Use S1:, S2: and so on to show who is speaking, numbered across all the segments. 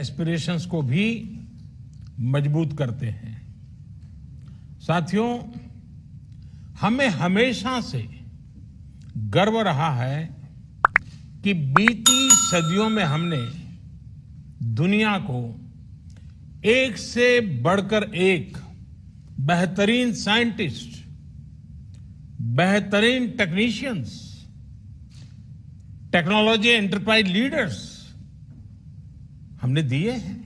S1: Aspirations को भी मजबूत करते हैं। साथियों, हमें हमेशा से गर्व रहा है कि बीती सदियों में हमने दुनिया को एक से बढ़कर एक बेहतरीन साइंटिस्ट, बेहतरीन टेक्नीशियंस, टेक्नोलॉजी एंटरप्राइज लीडर्स हमने दिए हैं।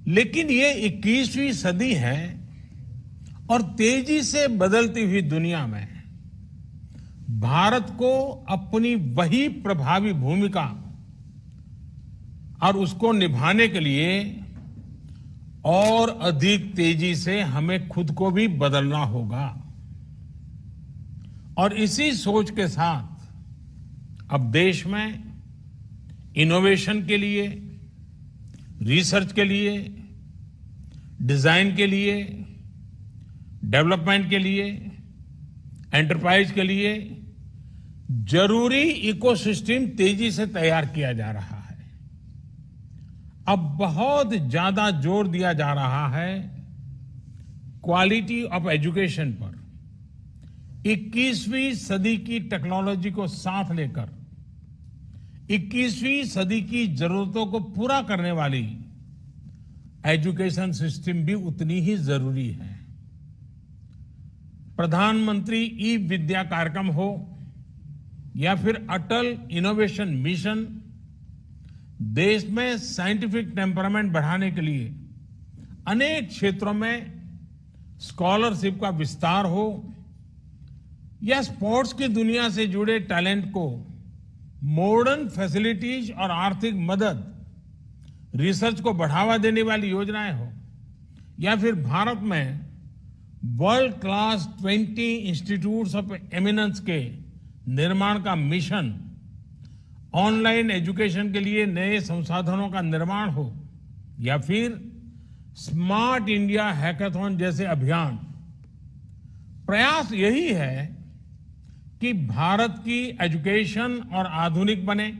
S1: लेकिन ये 21वीं सदी है और तेजी से बदलती हुई दुनिया में भारत को अपनी वही प्रभावी भूमिका और उसको निभाने के लिए और अधिक तेजी से हमें खुद को भी बदलना होगा। और इसी सोच के साथ अब देश में इनोवेशन के लिए, रिसर्च के लिए, डिजाइन के लिए, डेवलपमेंट के लिए, एंटरप्राइज के लिए जरूरी इकोसिस्टम तेजी से तैयार किया जा रहा है। अब बहुत ज्यादा जोर दिया जा रहा है क्वालिटी ऑफ एजुकेशन पर। 21वीं सदी की टेक्नोलॉजी को साथ लेकर 21वीं सदी की जरूरतों को पूरा करने वाली एजुकेशन सिस्टम भी उतनी ही जरूरी है। प्रधानमंत्री ई विद्या कार्यक्रम हो या फिर अटल इनोवेशन मिशन, देश में साइंटिफिक टेम्परामेंट बढ़ाने के लिए अनेक क्षेत्रों में स्कॉलरशिप का विस्तार हो या स्पोर्ट्स की दुनिया से जुड़े टैलेंट को मॉडर्न फैसिलिटीज और आर्थिक मदद, रिसर्च को बढ़ावा देने वाली योजनाएं हो या फिर भारत में world class 20 institutes of eminence के निर्माण का मिशन, ऑनलाइन एजुकेशन के लिए नए संसाधनों का निर्माण हो या फिर स्मार्ट इंडिया हैकाथॉन जैसे अभियान, प्रयास यही है कि भारत की एजुकेशन और आधुनिक बने,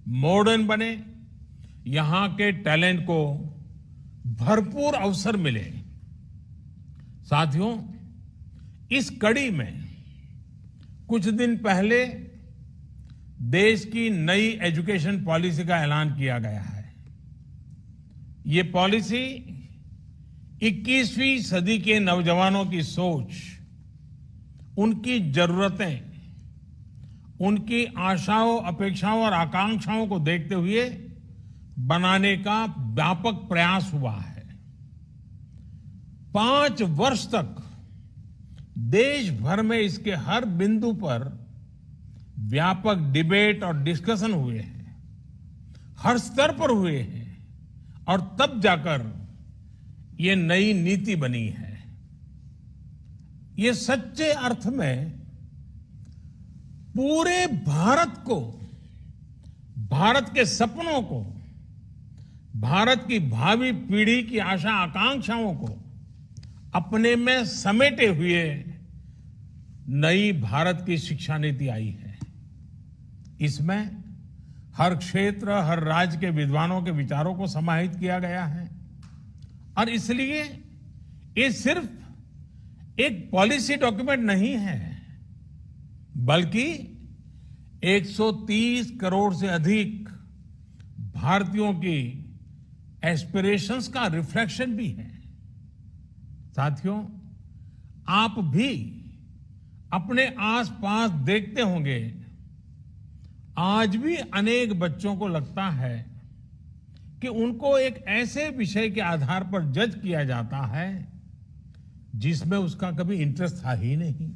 S1: मॉडर्न बने, यहां के टैलेंट को भरपूर अवसर मिले। साथियों, इस कड़ी में कुछ दिन पहले देश की नई एजुकेशन पॉलिसी का ऐलान किया गया है। ये पॉलिसी 21वीं सदी के नौजवानों की सोच, उनकी जरूरतें, उनकी आशाओं, अपेक्षाओं और आकांक्षाओं को देखते हुए बनाने का व्यापक प्रयास हुआ है। 5 वर्ष तक देश भर में इसके हर बिंदु पर व्यापक डिबेट और डिस्कशन हुए हैं, हर स्तर पर हुए हैं और तब जाकर ये नई नीति बनी है। ये सच्चे अर्थ में पूरे भारत को, भारत के सपनों को, भारत की भावी पीढ़ी की आशा आकांक्षाओं को अपने में समेटे हुए नई भारत की शिक्षा नीति आई है। इसमें हर क्षेत्र, हर राज्य के विद्वानों के विचारों को समाहित किया गया है और इसलिए ये सिर्फ एक पॉलिसी डॉक्यूमेंट नहीं है, बल्कि 130 करोड़ से अधिक भारतीयों की एस्पिरेशंस का रिफ्लेक्शन भी है। साथियों, आप भी अपने आसपास देखते होंगे, आज भी अनेक बच्चों को लगता है कि उनको एक ऐसे विषय के आधार पर जज किया जाता है जिसमें उसका कभी इंटरेस्ट था ही नहीं।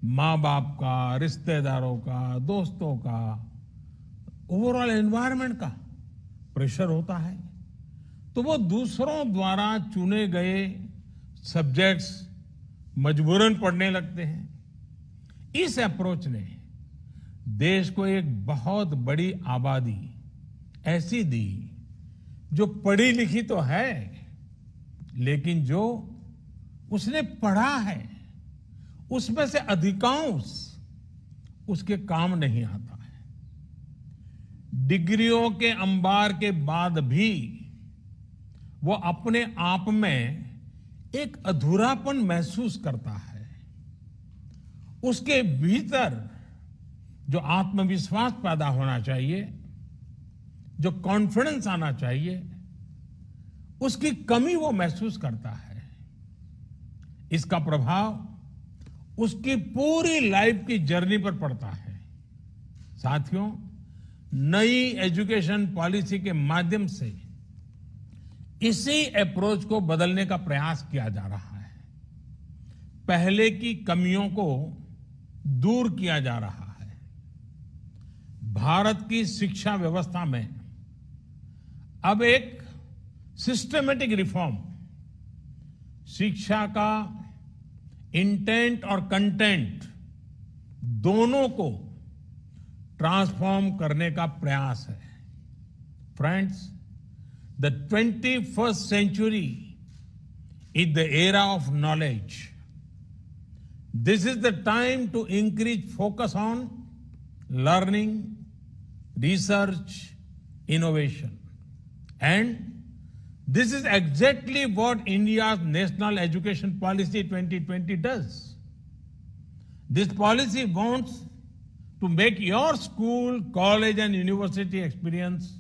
S1: माँ बाप का, रिश्तेदारों का, दोस्तों का, ओवरऑल एनवायरनमेंट का प्रेशर होता है, तो वो दूसरों द्वारा चुने गए सब्जेक्ट्स मजबूरन पढ़ने लगते हैं। इस अप्रोच ने देश को एक बहुत बड़ी आबादी ऐसी दी जो पढ़ी लिखी तो है, लेकिन जो उसने पढ़ा है उसमें से अधिकांश उसके काम नहीं आता है। डिग्रियों के अंबार के बाद भी वो अपने आप में एक अधूरापन महसूस करता है। उसके भीतर जो आत्मविश्वास पैदा होना चाहिए, जो कॉन्फिडेंस आना चाहिए, उसकी कमी वो महसूस करता है। इसका प्रभाव उसकी पूरी लाइफ की जर्नी पर पड़ता है। साथियों, नई एजुकेशन पॉलिसी के माध्यम से इसी अप्रोच को बदलने का प्रयास किया जा रहा है। पहले की कमियों को दूर किया जा रहा है। भारत की शिक्षा व्यवस्था में अब एक सिस्टमेटिक रिफॉर्म, शिक्षा का इंटेंट और कंटेंट दोनों को ट्रांसफॉर्म करने का प्रयास है। Friends, the 21st century is the era of knowledge. This is the time to increase focus on learning, research, innovation. And this is exactly what India's National Education Policy 2020 does. This policy wants to make your school, college, and university experience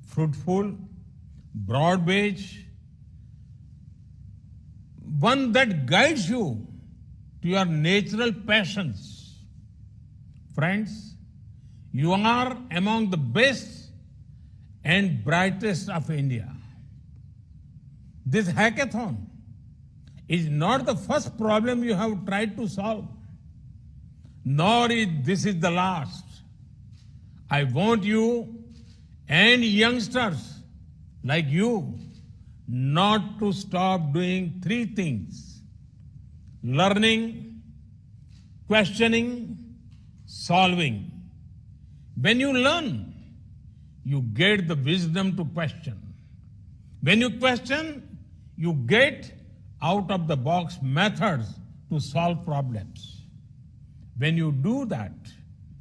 S1: fruitful, broad-based, one that guides you to your natural passions. Friends, you are among the best and brightest of India. This hackathon is not the first problem you have tried to solve, nor is this the last. I want you and youngsters like you not to stop doing three things: learning, questioning, solving. When you learn, you get the wisdom to question. When you question, you get out of the box methods to solve problems. When you do that,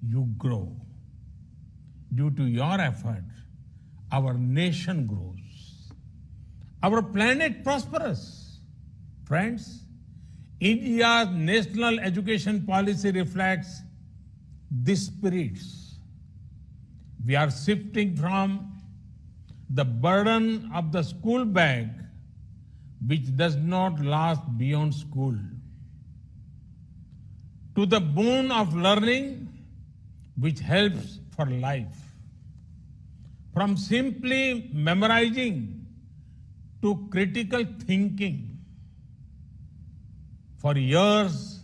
S1: you grow. Due to your effort, our nation grows. Our planet prospers. Friends, India's national education policy reflects these spirits. We are shifting from the burden of the school bag, which does not last beyond school, to the boon of learning, which helps for life. From simply memorizing to critical thinking. For years,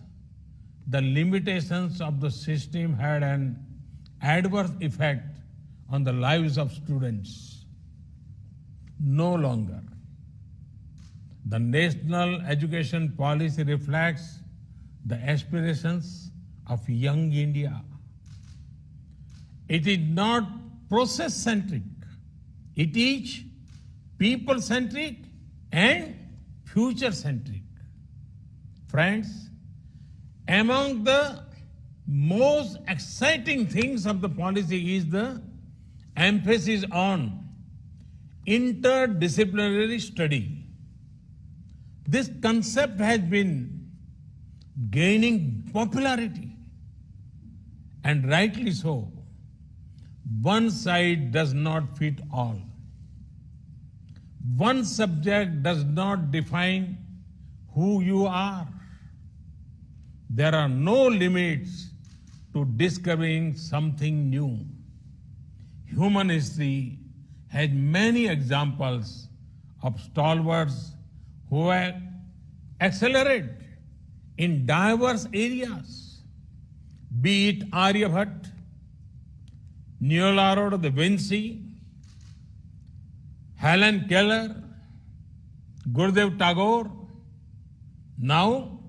S1: the limitations of the system had an adverse effect on the lives of students. No longer. The national education policy reflects the aspirations of young India. It is not process-centric. It is people-centric and future-centric. Friends, among the most exciting things of the policy is the emphasis on interdisciplinary study. This concept has been gaining popularity, and rightly so. One size does not fit all. One subject does not define who you are. There are no limits to discovering something new. Human history has many examples of stalwarts who have accelerated in diverse areas, be it Aryabhatta, Leonardo da Vinci, Helen Keller, Gurudev Tagore. Now,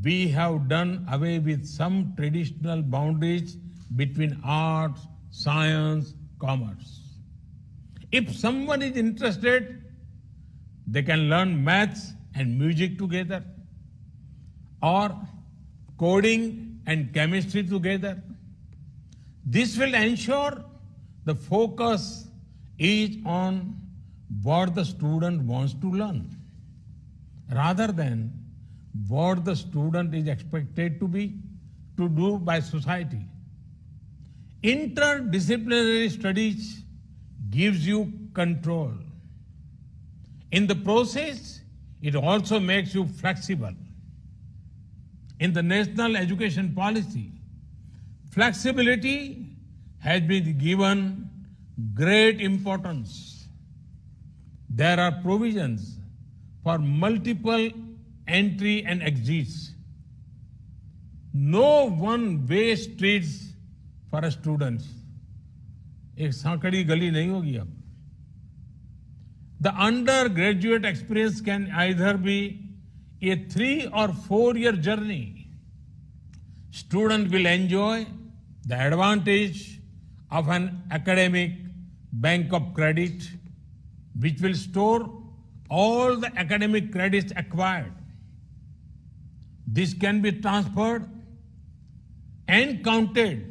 S1: we have done away with some traditional boundaries between arts, science, commerce. If someone is interested, they can learn maths and music together, or coding and chemistry together. This will ensure the focus is on what the student wants to learn rather than what the student is expected to do by society. Interdisciplinary studies gives you control. In the process, it also makes you flexible. In the national education policy, flexibility has been given great importance. There are provisions for multiple entry and exits. No one-way streets for students. एक सांकड़ी गली नहीं होगी अब. The undergraduate experience can either be a 3 or 4 year journey. Student will enjoy the advantage of an academic bank of credit, which will store all the academic credits acquired. This can be transferred and counted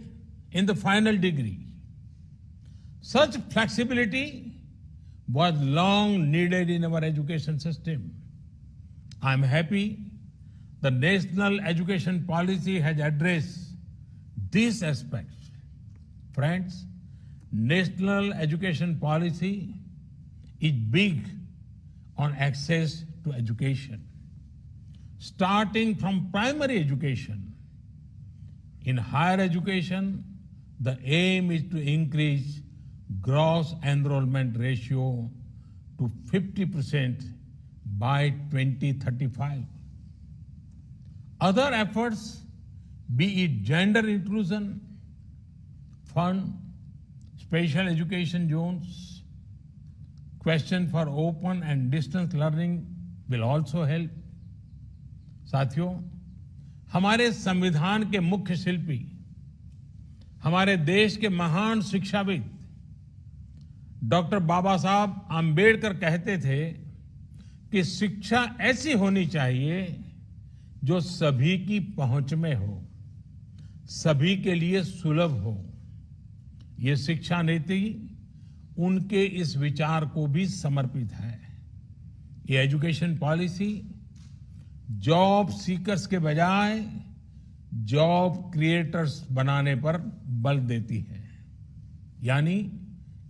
S1: in the final degree. Such flexibility was long needed in our education system. I am happy the national education policy has addressed these aspects. Friends, national education policy is big on access to education. Starting from primary education, in higher education, the aim is to increase gross enrollment ratio to 50% by 2035. Other efforts, be it gender inclusion, fund, special education zones, question for open and distance learning will also help. साथियों, हमारे संविधान के मुख्य शिल्पी, हमारे देश के महान शिक्षाविद डॉक्टर बाबा साहब आम्बेडकर कहते थे कि शिक्षा ऐसी होनी चाहिए जो सभी की पहुंच में हो, सभी के लिए सुलभ हो. ये शिक्षा नीति उनके इस विचार को भी समर्पित है. ये एजुकेशन पॉलिसी जॉब सीकर्स के बजाय जॉब क्रिएटर्स बनाने पर बल देती है. यानी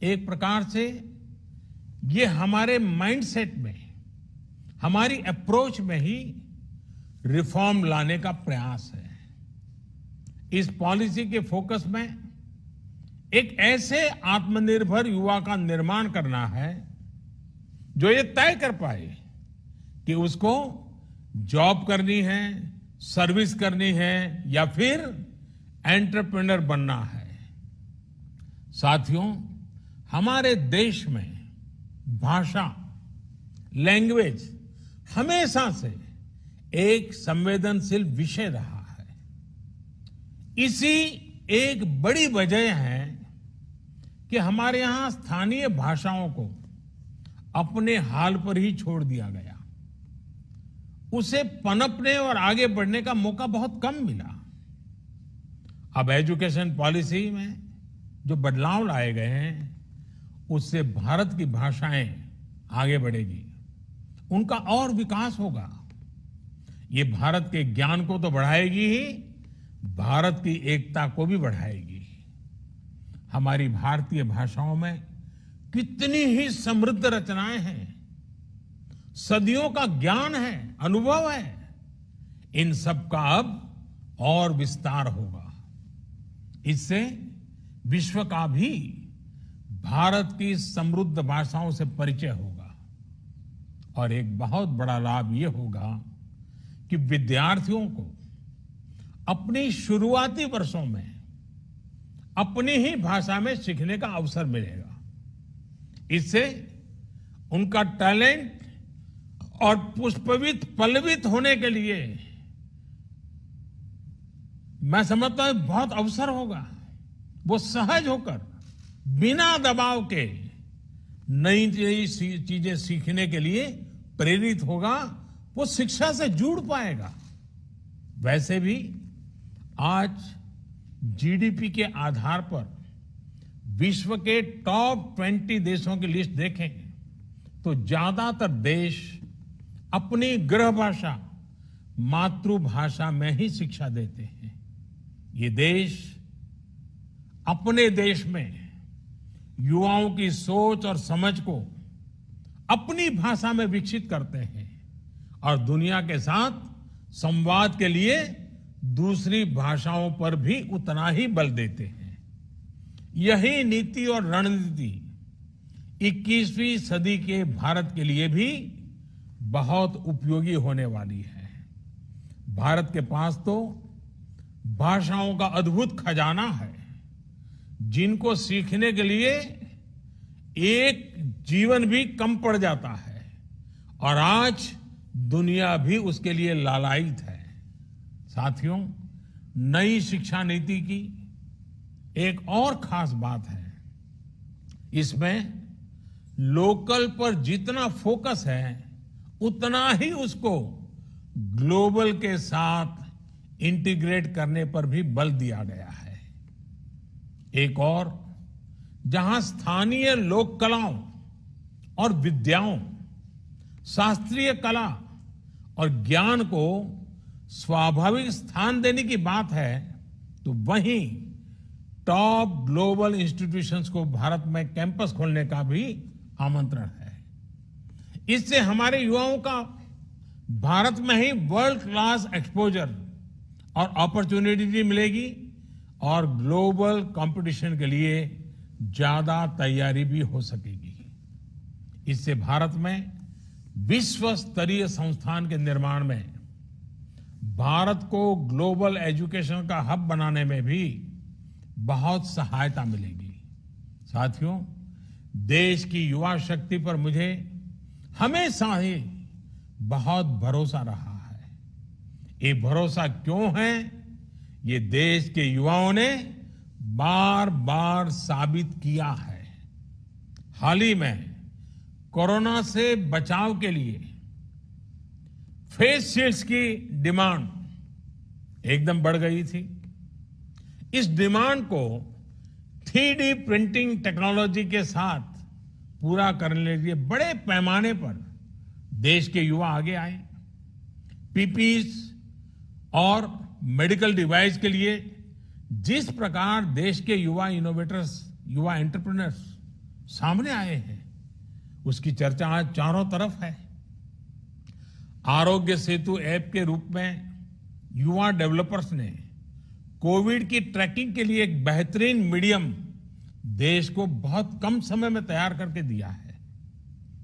S1: एक प्रकार से ये हमारे माइंडसेट में, हमारी अप्रोच में ही रिफॉर्म लाने का प्रयास है. इस पॉलिसी के फोकस में एक ऐसे आत्मनिर्भर युवा का निर्माण करना है जो ये तय कर पाए कि उसको जॉब करनी है, सर्विस करनी है या फिर एंटरप्रेन्योर बनना है. साथियों, हमारे देश में भाषा, लैंग्वेज हमेशा से एक संवेदनशील विषय रहा है. इसी एक बड़ी वजह है कि हमारे यहां स्थानीय भाषाओं को अपने हाल पर ही छोड़ दिया गया. उसे पनपने और आगे बढ़ने का मौका बहुत कम मिला. अब एजुकेशन पॉलिसी में जो बदलाव लाए गए हैं, उससे भारत की भाषाएं आगे बढ़ेगी, उनका और विकास होगा. ये भारत के ज्ञान को तो बढ़ाएगी ही, भारत की एकता को भी बढ़ाएगी. हमारी भारतीय भाषाओं में कितनी ही समृद्ध रचनाएं हैं, सदियों का ज्ञान है, अनुभव है. इन सब का अब और विस्तार होगा. इससे विश्व का भी भारत की समृद्ध भाषाओं से परिचय होगा. और एक बहुत बड़ा लाभ ये होगा कि विद्यार्थियों को अपनी शुरुआती वर्षों में अपनी ही भाषा में सीखने का अवसर मिलेगा. इससे उनका टैलेंट और पुष्पवित पल्लवित होने के लिए मैं समझता हूं बहुत अवसर होगा. वो सहज होकर बिना दबाव के नई नई चीजें सीखने के लिए प्रेरित होगा. वो शिक्षा से जुड़ पाएगा. वैसे भी आज जीडीपी के आधार पर विश्व के टॉप 20 देशों की लिस्ट देखें तो ज्यादातर देश अपनी गृह भाषा मातृभाषा में ही शिक्षा देते हैं। ये देश अपने देश में युवाओं की सोच और समझ को अपनी भाषा में विकसित करते हैं और दुनिया के साथ संवाद के लिए दूसरी भाषाओं पर भी उतना ही बल देते हैं। यही नीति और रणनीति 21वीं सदी के भारत के लिए भी बहुत उपयोगी होने वाली है। भारत के पास तो भाषाओं का अद्भुत खजाना है, जिनको सीखने के लिए एक जीवन भी कम पड़ जाता है और आज दुनिया भी उसके लिए लालायित है। साथियों, नई शिक्षा नीति की एक और खास बात है, इसमें लोकल पर जितना फोकस है उतना ही उसको ग्लोबल के साथ इंटीग्रेट करने पर भी बल दिया गया है। एक और, जहां स्थानीय लोक कलाओं और विद्याओं, शास्त्रीय कला और ज्ञान को स्वाभाविक स्थान देने की बात है, तो वहीं टॉप ग्लोबल इंस्टीट्यूशंस को भारत में कैंपस खोलने का भी आमंत्रण है। इससे हमारे युवाओं का भारत में ही वर्ल्ड क्लास एक्सपोजर और अपॉर्चुनिटी मिलेगी और ग्लोबल कंपटीशन के लिए ज्यादा तैयारी भी हो सकेगी। इससे भारत में विश्व स्तरीय संस्थान के निर्माण में, भारत को ग्लोबल एजुकेशन का हब बनाने में भी बहुत सहायता मिलेगी। साथियों, देश की युवा शक्ति पर मुझे हमेशा ही बहुत भरोसा रहा है। ये भरोसा क्यों है, ये देश के युवाओं ने बार बार साबित किया है। हाल ही में कोरोना से बचाव के लिए फेस शील्ड्स की डिमांड एकदम बढ़ गई थी। इस डिमांड को 3D प्रिंटिंग टेक्नोलॉजी के साथ पूरा करने के लिए बड़े पैमाने पर देश के युवा आगे आए। पीपीईज और मेडिकल डिवाइस के लिए जिस प्रकार देश के युवा इनोवेटर्स, युवा एंटरप्रेन्योर्स सामने आए हैं, उसकी चर्चा आज चारों तरफ है। आरोग्य सेतु ऐप के रूप में युवा डेवलपर्स ने कोविड की ट्रैकिंग के लिए एक बेहतरीन मीडियम देश को बहुत कम समय में तैयार करके दिया है।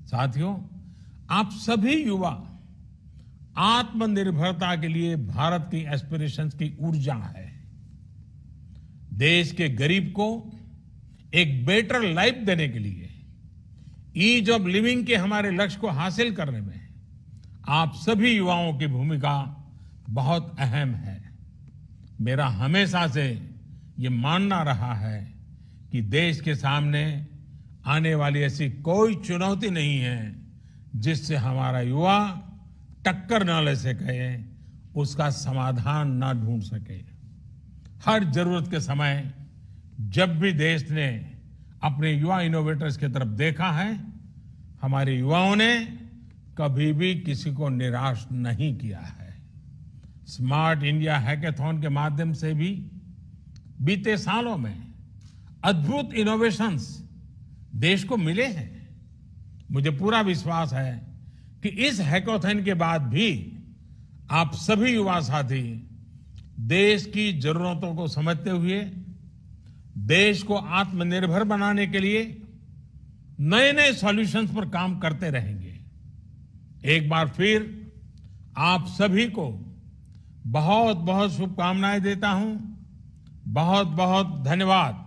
S1: साथियों, आप सभी युवा आत्मनिर्भरता के लिए भारत की एस्पिरेशंस की ऊर्जा है। देश के गरीब को एक बेटर लाइफ देने के लिए, ईज ऑफ लिविंग के हमारे लक्ष्य को हासिल करने में आप सभी युवाओं की भूमिका बहुत अहम है। मेरा हमेशा से ये मानना रहा है कि देश के सामने आने वाली ऐसी कोई चुनौती नहीं है जिससे हमारा युवा टक्कर न ले सके, उसका समाधान न ढूंढ सके। हर जरूरत के समय जब भी देश ने अपने युवा इनोवेटर्स की तरफ देखा है, हमारे युवाओं ने कभी भी किसी को निराश नहीं किया है। स्मार्ट इंडिया हैकाथॉन के माध्यम से भी बीते सालों में अद्भुत इनोवेशंस देश को मिले हैं। मुझे पूरा विश्वास है कि इस हैकाथॉन के बाद भी आप सभी युवा साथी देश की जरूरतों को समझते हुए देश को आत्मनिर्भर बनाने के लिए नए नए सॉल्यूशंस पर काम करते रहेंगे। एक बार फिर आप सभी को बहुत बहुत शुभकामनाएं देता हूं। बहुत बहुत धन्यवाद।